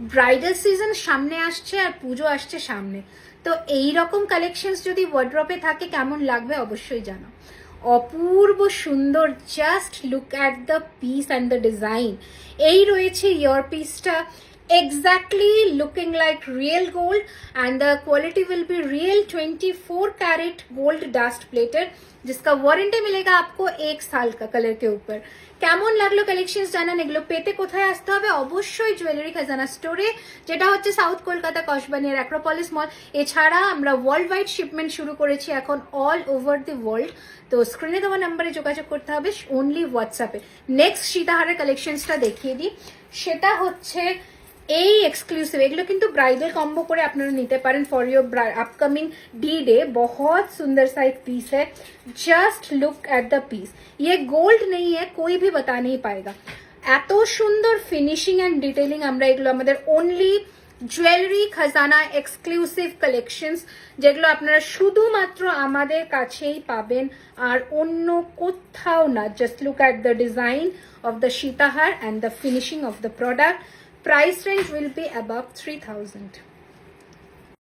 Bridal season সামনে আসছে আর পুজো আসছে সামনে, তো এই রকম কালেকশনস যদি ওয়ার্ড্রপে থাকে কেমন লাগবে অবশ্যই জানো। অপূর্ব সুন্দর, just look at the piece and the design. এই রয়েছে ইয়ার পিসটা, exactly looking like real gold and the quality will be real 24 carat gold dust plated, जिसका वारंटी मिलेगा आपको 1 साल का कलर के ऊपर। কেমন লাগলো কালেকশনস জানান। এগুলো পেতে কোথায় আসতে হবে? অবশ্যই জুয়েলারি খাজানা স্টোরে, যেটা হচ্ছে সাউথ কলকাতা কসবানিয়ার অ্যাক্রোপলিস মল। এছাড়া আমরা ওয়ার্ল্ড ওয়াইড শিপমেন্ট শুরু করেছি এখন অল ওভার দি ওয়ার্ল্ড। তো স্ক্রিনে দেওয়া নাম্বারে যোগাযোগ করতে হবে, অনলি হোয়াটসঅ্যাপে। নেক্সট সীতাহারের কালেকশনসটা দেখিয়ে দিই, সেটা হচ্ছে এই এক্সক্লুসিভ। এগুলো কিন্তু ब्राइडल कॉम्बो করে আপনারা নিতে পারেন for your upcoming D day. बहुत सुंदर सा एक पीस है, just look at the piece. ये गोल्ड नहीं है, कोई भी बता नहीं पाएगा। এত সুন্দর ফিনিশিং এন্ড ডিটেইলিং। আমরা এগুলো আমাদের অনলি জুয়েলারি খাজানা এক্সক্লুসিভ কালেকশনস, যেগুলো আপনারা শুধুমাত্র আমাদের কাছেই পাবেন আর অন্য কোথাও না। Just look at the design of the sitahar and the finishing of the product. Price range will be above 3000.